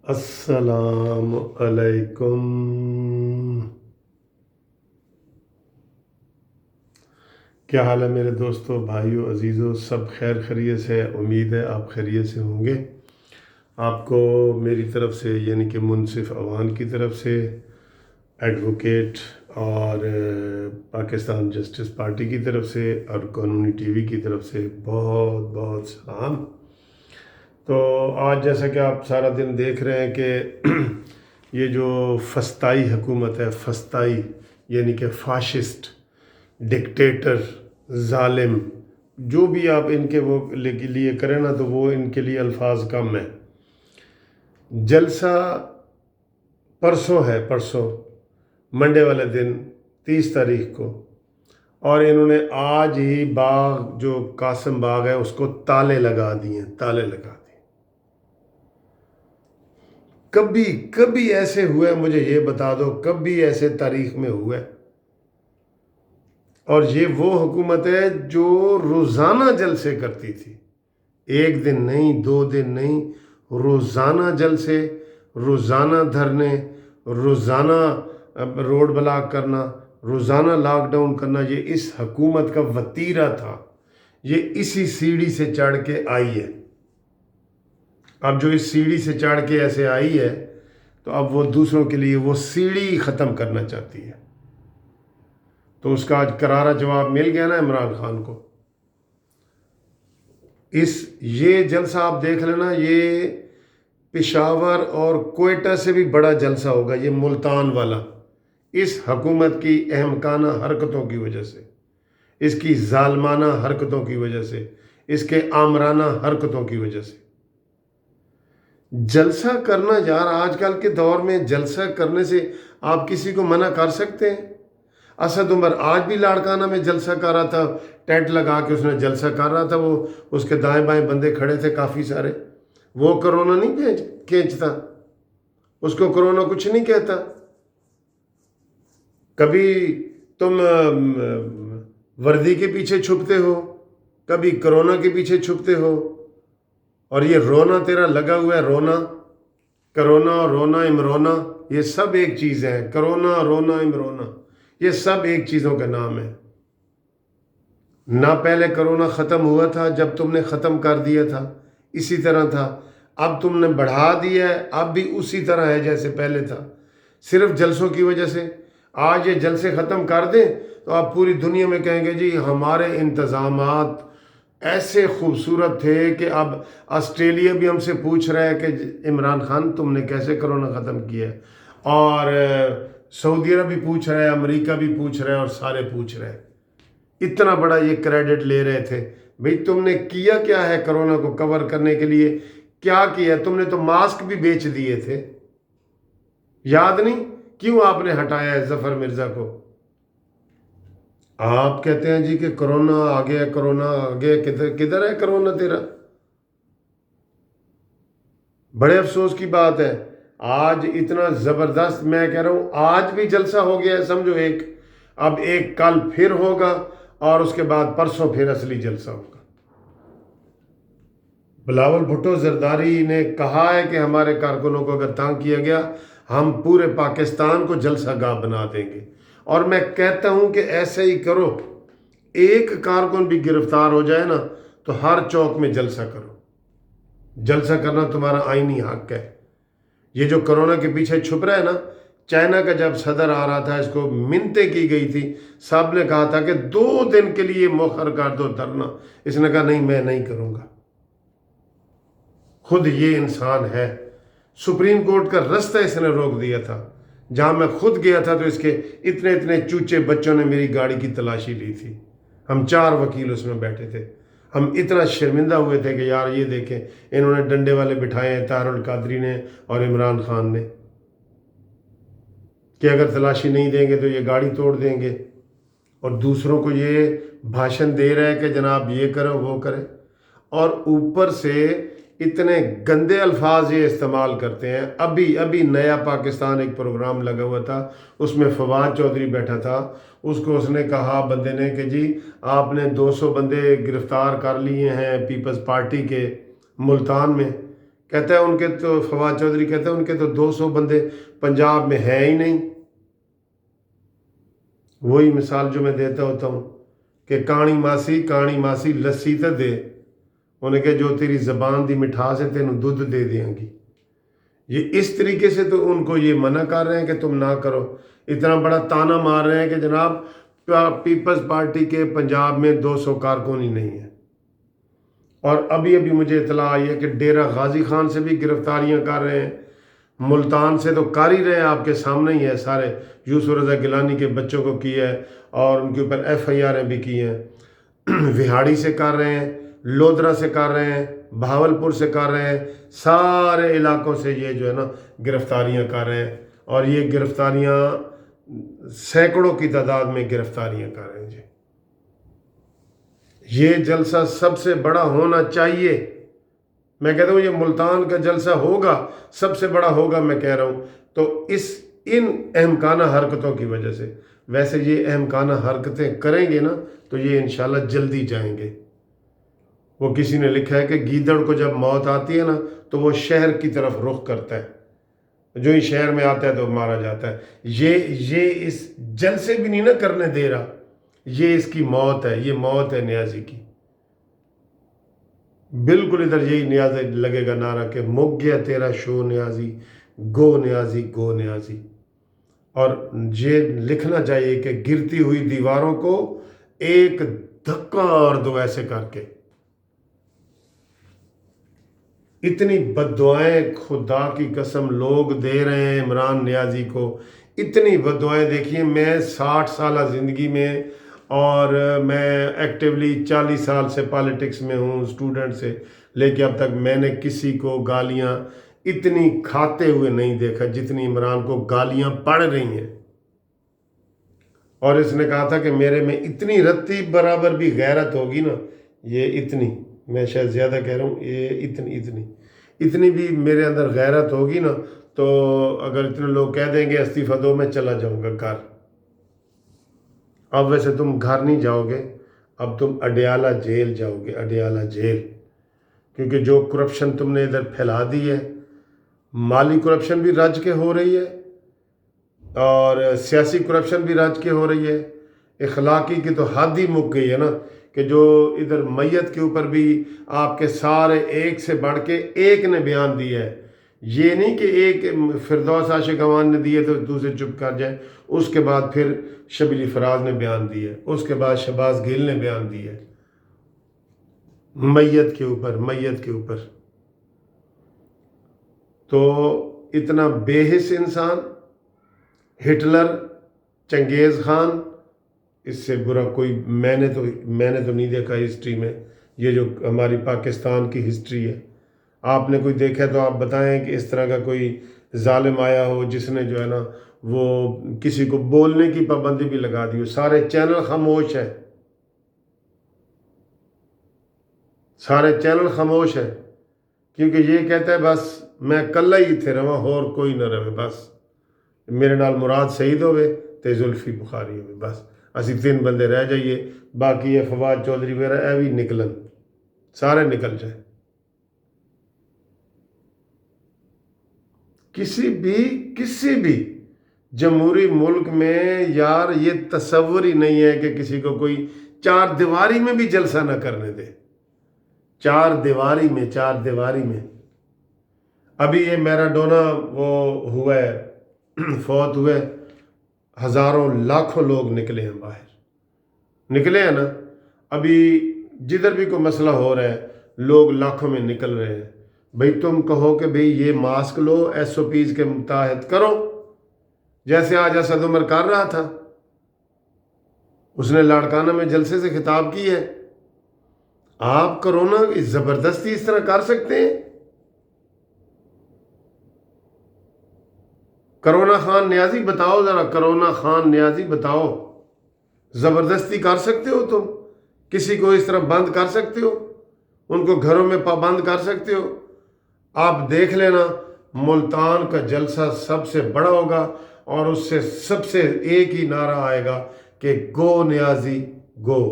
السلام علیکم۔ کیا حال ہے میرے دوستوں، بھائیوں، عزیزوں؟ سب خیر خیریت سے؟ امید ہے آپ خیریت سے ہوں گے۔ آپ کو میری طرف سے یعنی کہ منصف عوان کی طرف سے، ایڈوکیٹ اور پاکستان جسٹس پارٹی کی طرف سے اور قانونی ٹی وی کی طرف سے بہت بہت سلام۔ تو آج جیسا کہ آپ سارا دن دیکھ رہے ہیں کہ یہ جو فسطائی حکومت ہے، فسطائی یعنی کہ فاشسٹ، ڈکٹیٹر، ظالم، جو بھی آپ ان کے وہ لیے کریں نا تو وہ ان کے لیے الفاظ کم ہیں۔ جلسہ پرسوں ہے، پرسوں منڈے والے دن 30 تاریخ کو، اور انہوں نے آج ہی باغ جو قاسم باغ ہے اس کو تالے لگا دیے، تالے لگا دیے۔ کبھی ایسے ہوئے؟ مجھے یہ بتا دو، کبھی ایسے تاریخ میں ہوئے؟ اور یہ وہ حکومت ہے جو روزانہ جلسے کرتی تھی، ایک دن نہیں، 2 دن نہیں، روزانہ جلسے، روزانہ دھرنے، روزانہ روڈ بلاک کرنا، روزانہ لاک ڈاؤن کرنا۔ یہ اس حکومت کا وتیرہ تھا، یہ اسی سیڑھی سے چڑھ کے آئی ہے۔ اب جو اس سیڑھی سے چڑھ کے ایسے آئی ہے تو اب وہ دوسروں کے لیے وہ سیڑھی ختم کرنا چاہتی ہے۔ تو اس کا آج کرارا جواب مل گیا نا عمران خان کو۔ یہ جلسہ آپ دیکھ لینا، یہ پشاور اور کوئٹہ سے بھی بڑا جلسہ ہوگا، یہ ملتان والا، اس حکومت کی احمقانہ حرکتوں کی وجہ سے، اس کی ظالمانہ حرکتوں کی وجہ سے، اس کے آمرانہ حرکتوں کی وجہ سے۔ جلسہ کرنا یار، آج کل کے دور میں جلسہ کرنے سے آپ کسی کو منع کر سکتے ہیں؟ اسد عمر آج بھی لاڑکانہ میں جلسہ کر رہا تھا، ٹینٹ لگا کے اس نے جلسہ کر رہا تھا، وہ اس کے دائیں بائیں بندے کھڑے تھے کافی سارے۔ وہ کرونا نہیں کھینچتا، اس کو کرونا کچھ نہیں کہتا۔ کبھی تم وردی کے پیچھے چھپتے ہو، کبھی کرونا کے پیچھے چھپتے ہو، اور یہ رونا تیرا لگا ہوا ہے، رونا، کرونا، رونا، امرونا، یہ سب ایک چیز ہے۔ کرونا، رونا، امرونا، یہ سب ایک چیزوں کا نام ہے۔ نہ پہلے کرونا ختم ہوا تھا جب تم نے ختم کر دیا تھا، اسی طرح تھا، اب تم نے بڑھا دیا ہے، اب بھی اسی طرح ہے جیسے پہلے تھا، صرف جلسوں کی وجہ سے۔ آج یہ جلسے ختم کر دیں تو آپ پوری دنیا میں کہیں گے جی ہمارے انتظامات ایسے خوبصورت تھے کہ اب آسٹریلیا بھی ہم سے پوچھ رہا ہے کہ عمران خان تم نے کیسے کرونا ختم کیا ہے، اور سعودی عرب بھی پوچھ رہا ہے، امریکہ بھی پوچھ رہا ہے، اور سارے پوچھ رہے ہیں۔ اتنا بڑا یہ کریڈٹ لے رہے تھے۔ بھئی تم نے کیا کیا ہے کرونا کو کور کرنے کے لیے؟ کیا کیا؟ تم نے تو ماسک بھی بیچ دیے تھے، یاد نہیں؟ کیوں آپ نے ہٹایا ہے ظفر مرزا کو؟ آپ کہتے ہیں جی کہ کرونا آ گیا، کرونا آ گیا، کدھر ہے کرونا تیرا؟ بڑے افسوس کی بات ہے، آج اتنا زبردست، میں کہہ رہا ہوں آج بھی جلسہ ہو گیا ہے، سمجھو ایک، اب ایک کل پھر ہوگا، اور اس کے بعد پرسوں پھر اصلی جلسہ ہوگا۔ بلاول بھٹو زرداری نے کہا ہے کہ ہمارے کارکنوں کو اگر تنگ کیا گیا ہم پورے پاکستان کو جلسہ گاہ بنا دیں گے، اور میں کہتا ہوں کہ ایسے ہی کرو۔ ایک کارکن بھی گرفتار ہو جائے نا تو ہر چوک میں جلسہ کرو، جلسہ کرنا تمہارا آئینی حق ہے۔ یہ جو کرونا کے پیچھے چھپ رہا ہے نا، چائنا کا جب صدر آ رہا تھا اس کو منتیں کی گئی تھی، سب نے کہا تھا کہ 2 دن کے لیے مؤخر کر دو دھرنا، اس نے کہا نہیں میں نہیں کروں گا۔ خود یہ انسان ہے، سپریم کورٹ کا رستہ اس نے روک دیا تھا، جہاں میں خود گیا تھا تو اس کے اتنے چوچے بچوں نے میری گاڑی کی تلاشی لی تھی، ہم 4 وکیل اس میں بیٹھے تھے، ہم اتنا شرمندہ ہوئے تھے کہ یار یہ دیکھیں انہوں نے ڈنڈے والے بٹھائے ہیں، طاہر القادری نے اور عمران خان نے، کہ اگر تلاشی نہیں دیں گے تو یہ گاڑی توڑ دیں گے، اور دوسروں کو یہ بھاشن دے رہا ہے کہ جناب یہ کرو وہ کرے، اور اوپر سے اتنے گندے الفاظ یہ استعمال کرتے ہیں۔ ابھی نیا پاکستان ایک پروگرام لگا ہوا تھا، اس میں فواد چودھری بیٹھا تھا، اس کو اس نے کہا بندے نے کہ جی آپ نے 200 بندے گرفتار کر لیے ہیں پیپلز پارٹی کے ملتان میں، کہتا ہے ان کے تو فواد چودھری کہتا ہے ان کے تو 200 بندے پنجاب میں ہیں ہی نہیں. وہی مثال جو میں دیتا ہوتا ہوں کہ کانی ماسی لسی تے دے انہیں کہ جو تیری زبان دی مٹھاس ہے تینوں دودھ دے دیں گی. یہ اس طریقے سے تو ان کو یہ منع کر رہے ہیں کہ تم نہ کرو. اتنا بڑا تانا مار رہے ہیں کہ جناب پیپلز پارٹی کے پنجاب میں 200 کارکن ہی نہیں ہیں. اور ابھی مجھے اطلاع آئی ہے کہ ڈیرہ غازی خان سے بھی گرفتاریاں کر رہے ہیں. ملتان سے تو کر ہی رہے ہیں، آپ کے سامنے ہی ہے سارے. یوسف رضا گیلانی کے بچوں کو کی ہے اور ان کے اوپر FIR بھی کی ہیں. وہاڑی سے کر رہے ہیں، لودرا سے کر رہے ہیں، بہاولپور سے کر رہے ہیں. سارے علاقوں سے یہ جو ہے نا گرفتاریاں کر رہے ہیں. اور یہ گرفتاریاں سینکڑوں کی تعداد میں گرفتاریاں کر رہے ہیں. جی یہ جلسہ سب سے بڑا ہونا چاہیے. میں کہتا ہوں یہ ملتان کا جلسہ ہوگا، سب سے بڑا ہوگا میں کہہ رہا ہوں. تو ان احمقانہ حرکتوں کی وجہ سے، ویسے یہ احمقانہ حرکتیں کریں گے نا تو یہ انشاءاللہ جلدی جائیں گے. وہ کسی نے لکھا ہے کہ گیدڑ کو جب موت آتی ہے نا تو وہ شہر کی طرف رخ کرتا ہے، جو ہی شہر میں آتا ہے تو مارا جاتا ہے. یہ اس جلسے بھی نہیں نا کرنے دے رہا. یہ اس کی موت ہے، یہ موت ہے نیازی کی. بالکل ادھر یہی نیازی لگے گا نعرہ کہ مک گیا تیرا شو نیازی، گو نیازی گو نیازی. اور یہ لکھنا چاہیے کہ گرتی ہوئی دیواروں کو ایک دھکا اور دو ایسے کر کے. اتنی بد دعائیں خدا کی قسم لوگ دے رہے ہیں عمران نیازی کو. اتنی بد دعائیں دیکھیے. میں 60 سالہ زندگی میں اور میں ایکٹیولی 40 سال سے پالیٹکس میں ہوں اسٹوڈنٹ سے لے کے اب تک میں نے کسی کو گالیاں اتنی کھاتے ہوئے نہیں دیکھا جتنی عمران کو گالیاں پڑ رہی ہیں. اور اس نے کہا تھا کہ میرے میں اتنی رتی برابر بھی غیرت ہوگی نا، یہ اتنی، میں شاید زیادہ کہہ رہا ہوں، یہ اتنی بھی میرے اندر غیرت ہوگی نا تو اگر اتنے لوگ کہہ دیں گے استعفیٰ دو میں چلا جاؤں گا گھر. اب ویسے تم گھر نہیں جاؤ گے، اب تم اڈیالہ جیل جاؤ گے، اڈیالہ جیل. کیونکہ جو کرپشن تم نے ادھر پھیلا دی ہے، مالی کرپشن بھی رج کے ہو رہی ہے اور سیاسی کرپشن بھی رج کے ہو رہی ہے. اخلاقی کی تو حد ہی مک گئی ہے نا کہ جو ادھر میت کے اوپر بھی آپ کے سارے ایک سے بڑھ کے ایک نے بیان دیا ہے. یہ نہیں کہ ایک فردوس عاشق امان نے دیے تو دوسرے چپ کر جائیں. اس کے بعد پھر شبیلی فراز نے بیان دی ہے، اس کے بعد شہباز گل نے بیان دی ہے میت کے اوپر. تو اتنا بے حس انسان، ہٹلر، چنگیز خان، اس سے برا کوئی میں نے تو نہیں دیکھا ہسٹری میں. یہ جو ہماری پاکستان کی ہسٹری ہے، آپ نے کوئی دیکھا تو آپ بتائیں کہ اس طرح کا کوئی ظالم آیا ہو جس نے جو ہے نا وہ کسی کو بولنے کی پابندی بھی لگا دی ہو. سارے چینل خاموش ہیں، سارے چینل خاموش ہیں کیونکہ یہ کہتا ہے بس میں کلہ ہی تھے رواں اور کوئی نہ رہے، بس میرے نال مراد شہید ہوئے تے زلفی بخاری ہوئے، بس اسی 3 بندے رہ جائیے، باقی یہ فواد چودھری وغیرہ اے بھی نکلن، سارے نکل جائیں. کسی بھی جمہوری ملک میں یار یہ تصور ہی نہیں ہے کہ کسی کو کوئی 4 دیواری میں بھی جلسہ نہ کرنے دے. 4 دیواری میں ابھی یہ میراڈونا وہ ہوا ہے، فوت ہوئے، ہزاروں لاکھوں لوگ نکلے ہیں باہر، نکلے ہیں نا. ابھی جدھر بھی کوئی مسئلہ ہو رہا ہے لوگ لاکھوں میں نکل رہے ہیں. بھئی تم کہو کہ بھئی یہ ماسک لو، SOPs کے متحد کرو جیسے آج اسد عمر کر رہا تھا. اس نے لاڑکانہ میں جلسے سے خطاب کی ہے. آپ کرونا زبردستی اس طرح کر سکتے ہیں؟ کرونا خان نیازی بتاؤ ذرا، کرونا خان نیازی بتاؤ، زبردستی کر سکتے ہو تم؟ کسی کو اس طرح بند کر سکتے ہو؟ ان کو گھروں میں پابند کر سکتے ہو؟ آپ دیکھ لینا ملتان کا جلسہ سب سے بڑا ہوگا اور اس سے سب سے ایک ہی نعرہ آئے گا کہ گو نیازی گو،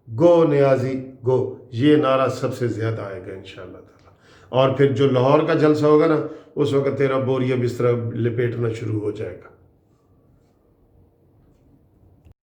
گو نیازی گو. یہ نعرہ سب سے زیادہ آئے گا انشاءاللہ تعالی. اور پھر جو لاہور کا جلسہ ہوگا نا اس وقت تیرا بوریا بستر لپیٹنا شروع ہو جائے گا.